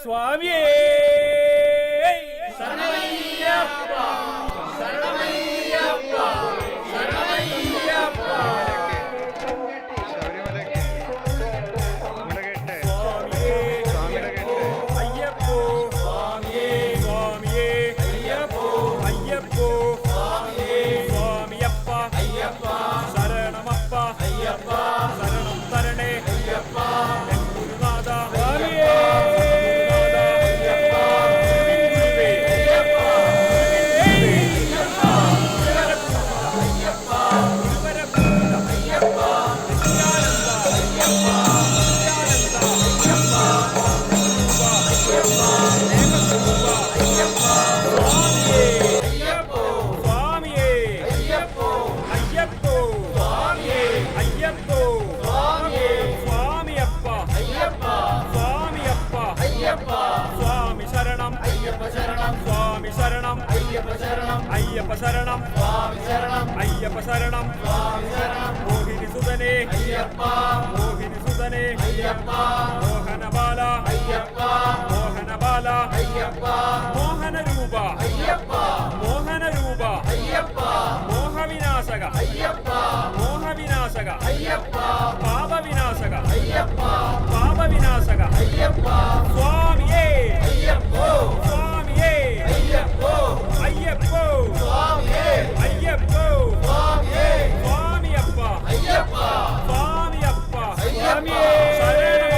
സ്വാമിയേ ശരണമയ്യപ്പ ശരണമയ്യപ്പ ശരണമയ്യപ്പ അയ്യപ്പ ശരണം അയ്യപ്പ ശരണം മോഹിനി സുതനേ മോഹിനി സുതനേ മോഹനബാല മോഹനബാല മോഹനരൂപ മോഹനരൂപ മോഹവിനാശക മോഹവിനാശക പാപവിനാശക പാപവിനാശക സ്വാമിയേ സ്വാമിയേ അയ്യപ്പോ അയ്യപ്പോ സ്വാമിയപ്പ സ്വാമിയപ്പ സ്വാമിയേ ശരണമപ്പ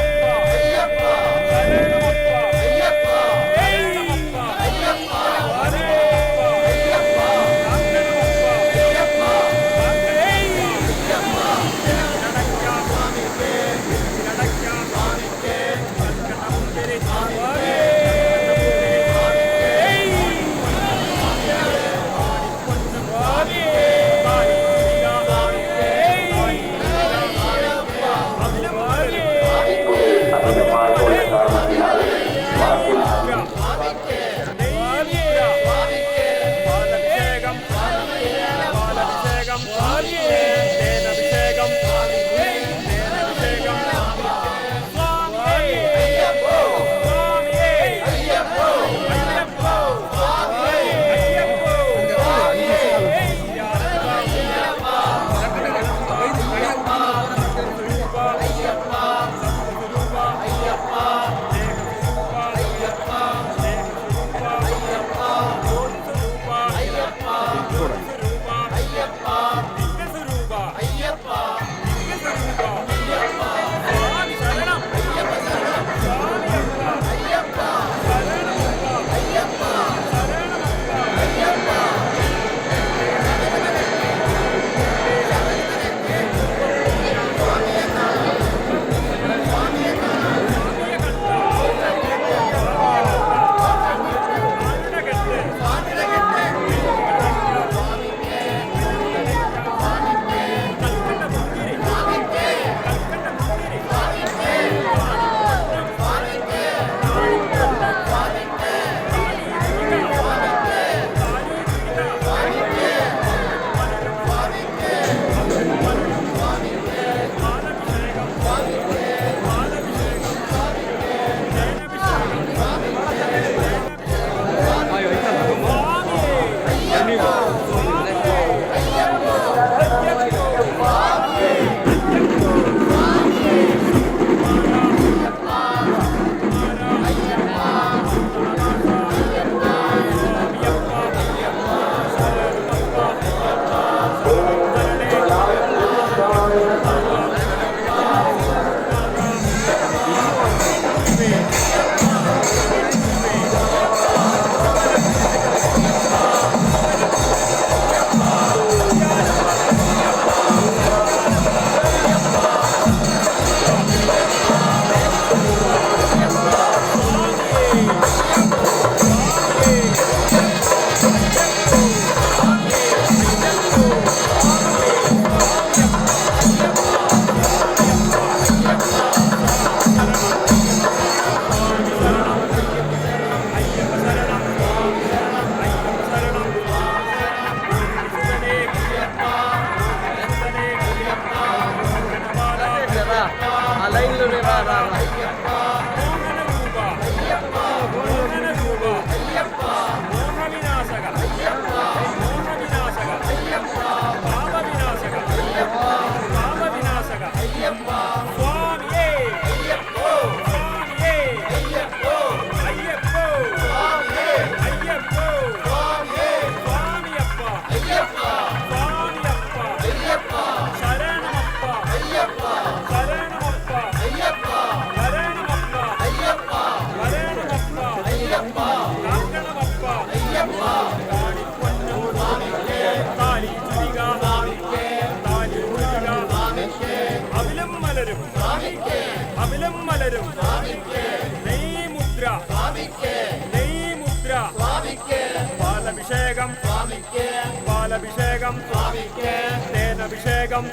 തേനഭിഷേകം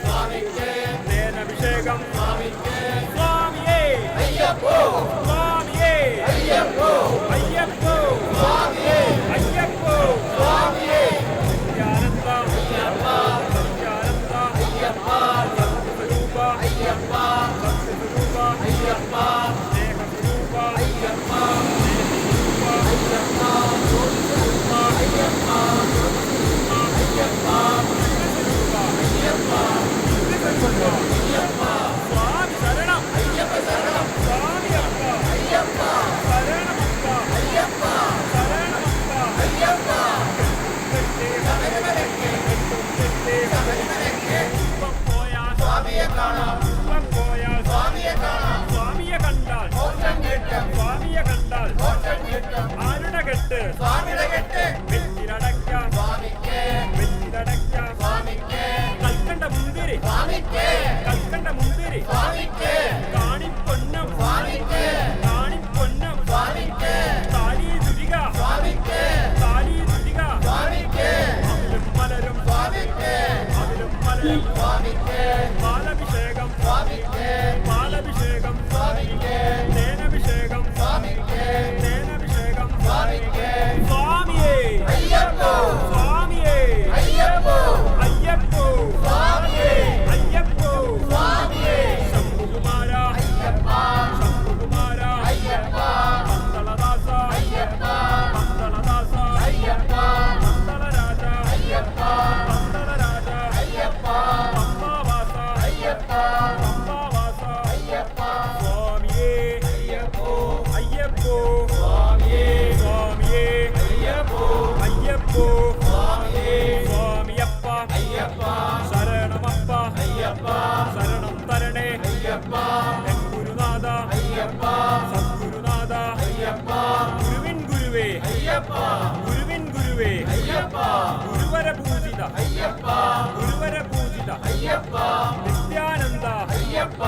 തേനഭിഷേകം സ്വാമിയേ അയ്യപ്പോ സ്വാമിയേ അയ്യപ്പോ അയ്യപ്പോ സ്വാമിയേ അയ്യപ്പോ സ്വാമിയേ നിത്യാനന്ദ അയ്യപ്പ നിത്യാനന്ദ അയ്യപ്പ സത്യസ്വരൂപ അയ്യപ്പ സത്യസ്വരൂപ അയ്യപ്പ സ്നേഹസ്വരൂപ അയ്യപ്പ സ്നേഹസ്വരൂപ അയ്യപ്പ ജ്യോതിസ്വരൂപ അയ്യപ്പ ജ്യോതിസ്വരൂപ അയ്യപ്പ ദിവ്യസ്വരൂപ അയ്യപ്പ ദിവ്യസ്വരൂപ അയ്യപ്പ സ്വാമി ശരണം അയ്യപ്പ ശരണം സ്വാമിയപ്പ അയ്യപ്പ ശരണമപ്പ അയ്യപ്പ ശരണമപ്പ അയ്യപ്പ ശബരിമലയ്ക്ക് ശബരിമലയ്ക്ക് പോയാൽ സ്വാമിയെ കാണാം പോയാൽ സ്വാമിയെ കാണാം സ്വാമിയെ കണ്ടാൽ മോക്ഷം കിട്ടും സ്വാമിയെ കണ്ടാൽ മോക്ഷം കിട്ടും ആരുടെ കെട്ട് സ്വാമിയുടെ കെട്ട് വെറ്റിലടയ്ക്കാം സ്വാമിക്ക് വെറ്റിലടയ്ക്കാം സ്വാമിക്ക് കൽക്കണ്ട മുന്തിരി സ്വാമിക്ക് കൽക്കണ്ട മുന്തിരി സ്വാമിക്ക് കാണിപ്പൊന്നും സ്വാമിക്ക് കാണിപ്പൊന്നും സ്വാമിക്ക് താലി ചുരിക സ്വാമിക്ക് താലി ചുരിക സ്വാമിക്ക് അതിലും മലരും സ്വാമിക്ക് അതിലും മലരും സ്വാമിക്ക് പാലഭിഷേകം സ്വാമിക്ക് പാലഭിഷേകം സ്വാമിക്ക് തേനഭിഷേകം സ്വാമിക്ക് തേനഭിഷേകം സ്വാമിക്ക് സ്വാമിയേ അയ്യപ്പോ സ്വാമിയേ അയ്യപ്പോ അയ്യപ്പോ സ്വാമിയേ അയ്യപ്പോ സ്വാമിയേ ശംഭുകുമാര അയ്യപ്പ ശംഭുകുമാര അയ്യപ്പ മന്ദളദാസ അയ്യപ്പ മന്ദളദാസ അയ്യപ്പ മന്ദളരാജ അയ്യപ്പ മന്ദളരാജ അയ്യപ്പ പമ്പാവാസ അയ്യപ്പ പമ്പാവാസ അയ്യപ്പ സ്വാമിയേ അയ്യപ്പോ അയ്യപ്പോ സ്വാമിയേ സ്വാമിയേ അയ്യപ്പോ അയ്യപ്പോ സ്വാമിയേ സ്വാമിയപ്പ അയ്യപ്പ ശരണമപ്പ അയ്യപ്പ ശരണം തരണേ അയ്യപ്പ എൻ ഗുരുനാഥ അയ്യപ്പ സദ്ഗുരുനാഥ അയ്യപ്പ ഗുരുവിൻ ഗുരുവേ അയ്യപ്പ ഗുരുവിൻ ഗുരുവേ അയ്യപ്പ ഗുരുവര പൂജിത അയ്യപ്പ ഗുരുവര പൂജിത അയ്യപ്പ നിത്യാനന്ദ അയ്യപ്പ